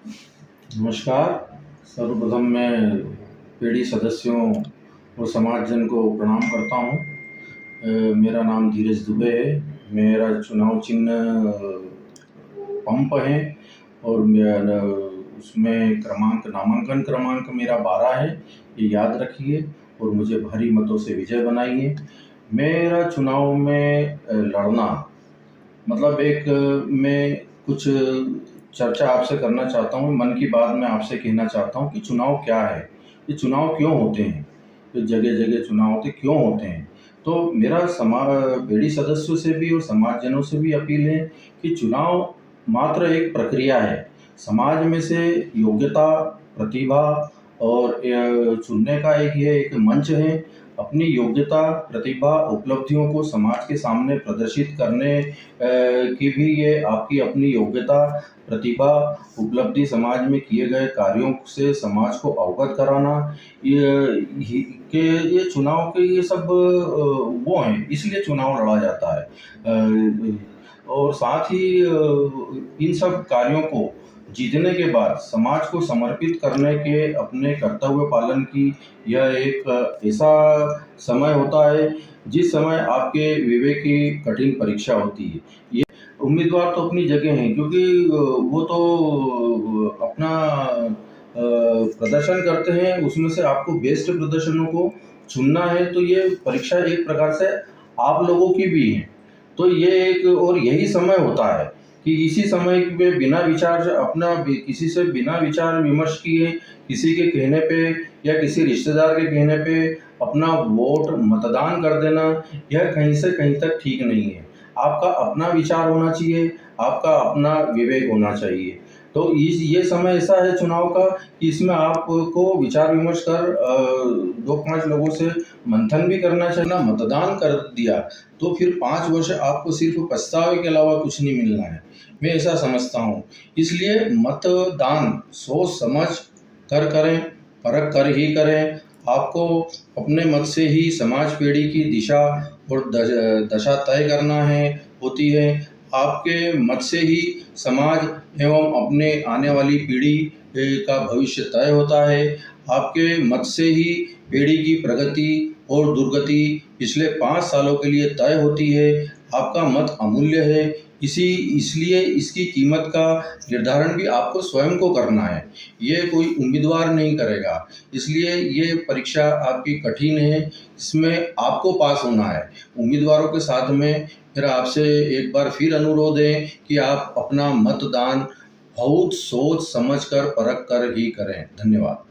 नमस्कार। सर्वप्रथम मैं पीढ़ी सदस्यों और समाजजन को प्रणाम करता हूँ। मेरा नाम धीरज दुबे है। मेरा चुनाव चिन्ह पंप है और मेरा उसमें नामांकन क्रमांक मेरा 12 है, ये याद रखिए और मुझे भारी मतों से विजय बनाइए। मेरा चुनाव में लड़ना मतलब मैं कुछ चर्चा आपसे करना चाहता हूँ। मन की बात में आपसे कहना चाहता हूँ कि चुनाव क्या है, ये चुनाव क्यों होते हैं, ये जगह जगह चुनाव क्यों होते हैं। तो मेरा पीढ़ी सदस्यों से भी और समाजजनों से भी अपील है कि चुनाव मात्र एक प्रक्रिया है। समाज में से योग्यता, प्रतिभा और चुनने का एक मंच है। अपनी योग्यता, प्रतिभा, उपलब्धियों को समाज के सामने प्रदर्शित करने की भी ये आपकी अपनी योग्यता, प्रतिभा, उपलब्धि, समाज में किए गए कार्यों से समाज को अवगत कराना, ये चुनाव के ये सब वो हैं, इसलिए चुनाव लड़ा जाता है। और साथ ही इन सब कार्यों को जीतने के बाद समाज को समर्पित करने के अपने कर्तव्य पालन की यह एक ऐसा समय होता है जिस समय आपके विवेक की कठिन परीक्षा होती है। ये उम्मीदवार तो अपनी जगह हैं, क्योंकि वो तो अपना प्रदर्शन करते हैं, उसमें से आपको बेस्ट प्रदर्शनों को चुनना है। तो ये परीक्षा एक प्रकार से आप लोगों की भी है। तो ये एक और यही समय होता है कि इसी समय में बिना विचार किसी से बिना विचार विमर्श किए, किसी के कहने पे या किसी रिश्तेदार के कहने पे अपना वोट मतदान कर देना, यह कहीं से कहीं तक ठीक नहीं है। आपका अपना विचार होना चाहिए, आपका अपना विवेक होना चाहिए। तो ये समय ऐसा है चुनाव का कि इसमें आपको विचार विमर्श कर 2-5 लोगों से मंथन भी करना चाहिए। ना मतदान कर दिया तो फिर 5 वर्ष आपको सिर्फ पछतावे के अलावा कुछ नहीं मिलना है, मैं ऐसा समझता हूँ। इसलिए मतदान सोच समझ कर करें, परख कर ही करें। आपको अपने मत से ही समाज पीढ़ी की दिशा और दशा तय करना होती है। आपके मत से ही समाज एवं अपने आने वाली पीढ़ी का भविष्य तय होता है। आपके मत से ही पीढ़ी की प्रगति और दुर्गति पिछले 5 सालों के लिए तय होती है। आपका मत अमूल्य है, इसलिए इसकी कीमत का निर्धारण भी आपको स्वयं को करना है, ये कोई उम्मीदवार नहीं करेगा। इसलिए ये परीक्षा आपकी कठिन है, इसमें आपको पास होना है। उम्मीदवारों के साथ में फिर आपसे एक बार फिर अनुरोध है कि आप अपना मतदान बहुत सोच समझ कर परख कर ही करें। धन्यवाद।